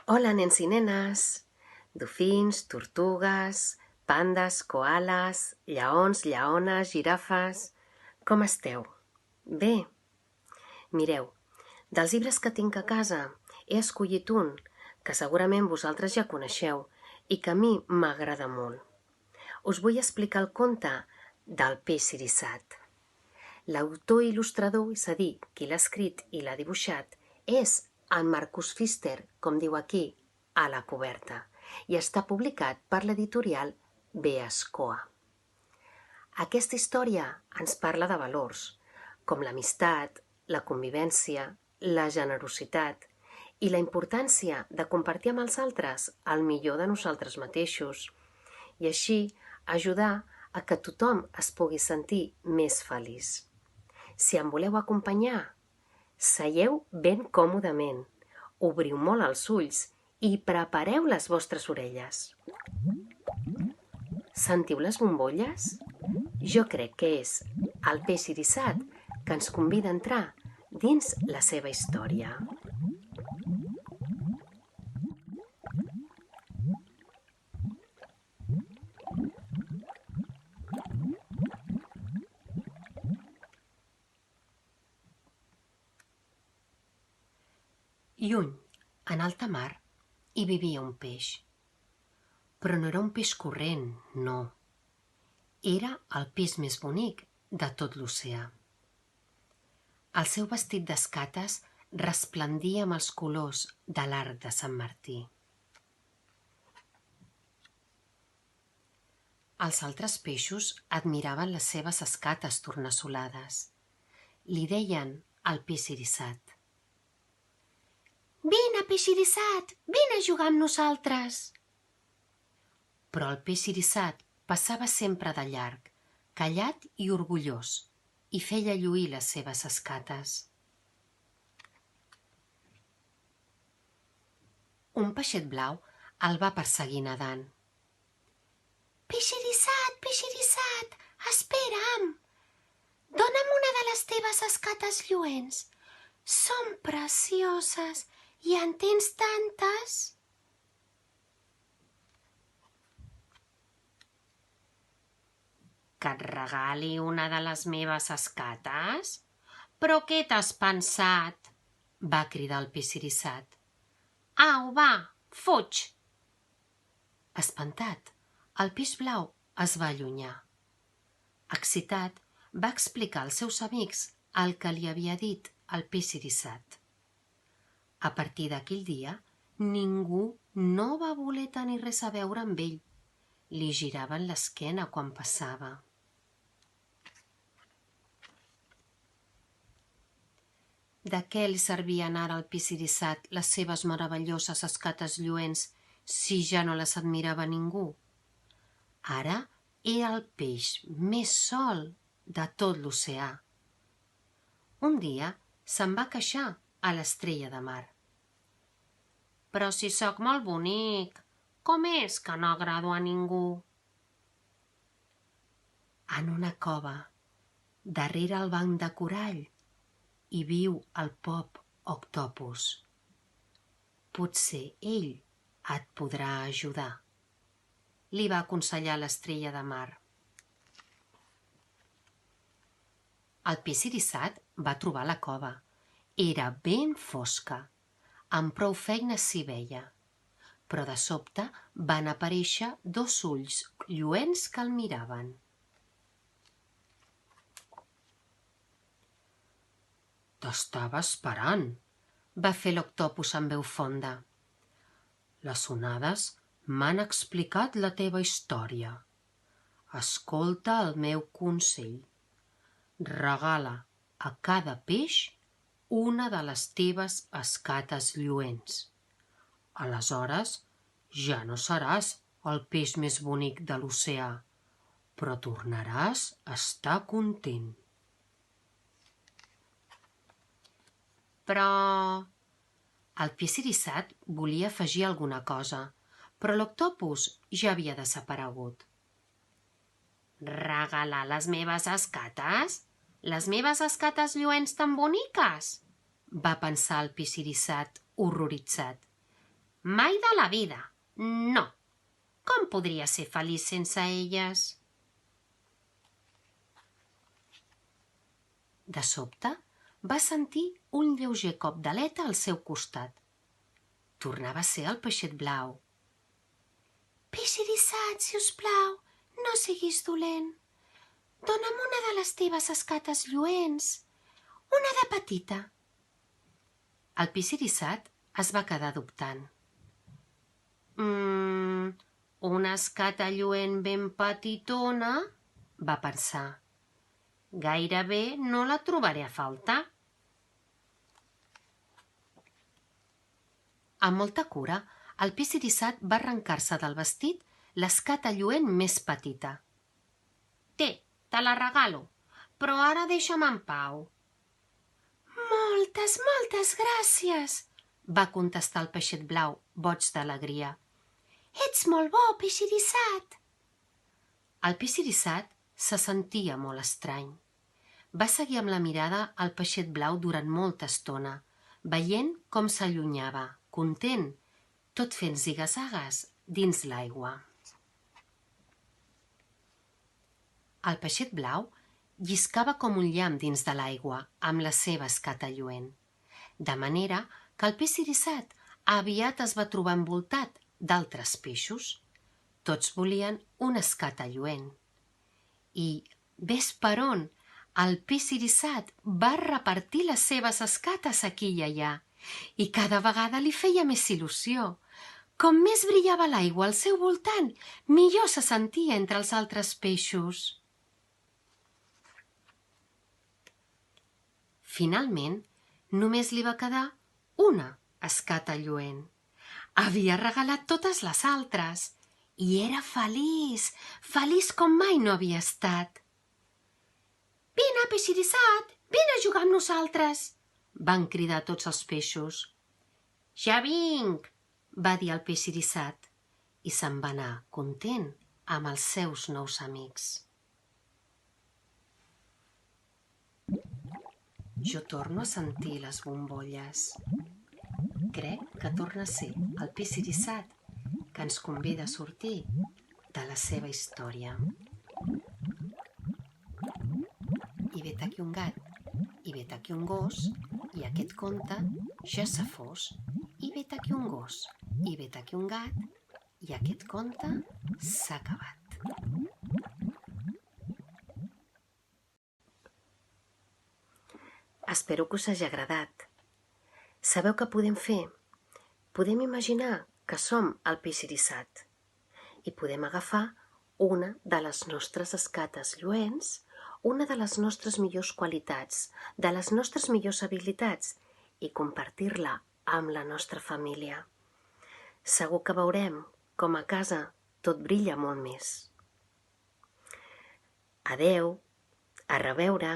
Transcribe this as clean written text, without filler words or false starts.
Hola, nens i nenes, dofins, tortugues, pandes, coales, lleons, lleones, girafes... Com esteu? Bé? Mireu, dels llibres que tinc a casa he escollit un que segurament vosaltres ja coneixeu i que a mi m'agrada molt. Us vull explicar el conte del peix sirissat. L'autor i il·lustrador, és a dir, qui l'ha escrit i l'ha dibuixat, és el Marcus Pfister, com diu aquí, a la coberta, i està publicat per l'editorial Beascoa. Aquesta història ens parla de valors, com l'amistat, la convivència, la generositat i la importància de compartir amb els altres el millor de nosaltres mateixos i així ajudar a que tothom es pugui sentir més feliç. Si em voleu acompanyar, seieu ben còmodament, obriu molt els ulls i prepareu les vostres orelles. Sentiu les bombolles? Jo crec que és el peix sirissat que ens convida a entrar dins la seva història. Lluny, en alta mar, hi vivia un peix. Però no era un peix corrent, no. Era el peix més bonic de tot l'oceà. El seu vestit d'escates resplendia amb els colors de l'arc de Sant Martí. Els altres peixos admiraven les seves escates tornassolades. Li deien el peix sirissat. «Vine, peix sirissat, vine a jugar amb nosaltres!» Però el peix sirissat passava sempre de llarg, callat i orgullós, i feia lluir les seves escates. Un peixet blau el va perseguir nedant. Peix sirissat, espera'm! Dóna'm una de les teves escates lluents. Són precioses i en tens tantes. Que et regali una de les meves escates? Però què t'has pensat? Va cridar el peix sirissat. Au, va, fuig! Espantat, el peix blau es va allunyar. Excitat, va explicar als seus amics el que li havia dit el peix sirissat. A partir d'aquell dia, ningú no va voler tenir res a veure amb ell. Li giraven l'esquena quan passava. De què li servien ara al peix sirissat les seves meravelloses escates lluents si ja no les admirava ningú? Ara era el peix més sol de tot l'oceà. Un dia se'n va queixar a l'estrella de mar. Però si sóc molt bonic, com és que no agrado a ningú? En una cova, darrere el banc de corall, hi viu el pop octopus. Potser ell et podrà ajudar, li va aconsellar l'estrella de mar. El peix sirissat va trobar la cova. Era ben fosca, amb prou feines s'hi veia, però de sobte van aparèixer dos ulls lluents que el miraven. T'estava esperant, va fer l'octopus amb veu fonda. Les onades m'han explicat la teva història. Escolta el meu consell. Regala a cada peix una de les teves escates lluents. Aleshores ja no seràs el peix més bonic de l'oceà, però tornaràs a estar content. Però el peix sirissat volia afegir alguna cosa, però l'octopus ja havia desaparegut. Regalar les meves escates? Les meves escates lluents tan boniques? Va pensar el peix sirissat, horroritzat. Mai de la vida. No. Com podria ser feliç sense elles? De sobte, va sentir un lleuger cop d'aleta al seu costat. Tornava a ser el peixet blau. Peix eriçat, si us plau, no siguis dolent. Dóna'm una de les teves escates lluents, una de petita. El peix eriçat es va quedar dubtant. Una escata lluent ben petitona, va pensar. Gairebé no la trobaré a faltar. Amb molta cura, el peix eriçat va arrencar-se del vestit l'escata lluent més petita. Té, te la regalo, però ara deixa'm en pau. Moltes, moltes gràcies, va contestar el peixet blau, boig d'alegria. Ets molt bo, peix eriçat. El peix eriçat se sentia molt estrany. Va seguir amb la mirada al peixet blau durant molta estona, veient com s'allunyava, content, tot fent ziga-zagues dins l'aigua. El peixet blau lliscava com un llamp dins de l'aigua amb la seva escata lluent, de manera que el peix eriçat aviat es va trobar envoltat d'altres peixos. Tots volien una escata lluent. I, ves per on, el peix eriçat va repartir les seves escates aquí i allà, i cada vegada li feia més il·lusió. Com més brillava l'aigua al seu voltant, millor se sentia entre els altres peixos. Finalment, només li va quedar una escata lluent. Havia regalat totes les altres i era feliç, feliç com mai no havia estat. Vine, peix eriçat, vine a jugar amb nosaltres, van cridar tots els peixos. Ja vinc, va dir el peix eriçat, i se'n va anar content amb els seus nous amics. Jo torno a sentir les bombolles. Crec que torna a ser el peix eriçat que ens convida a sortir de la seva història. I vet aquí un gat, i vet aquí un gos, i aquest conte ja s'ha fos. I vet aquí un gos, i vet aquí un gat, i aquest conte s'ha acabat. Espero que us hagi agradat. Sabeu què podem fer? Podem imaginar que som el peix eriçat i podem agafar una de les nostres escates lluents, una de les nostres millors qualitats, de les nostres millors habilitats i compartir-la amb la nostra família. Segur que veurem com a casa tot brilla molt més. Adeu, a reveure.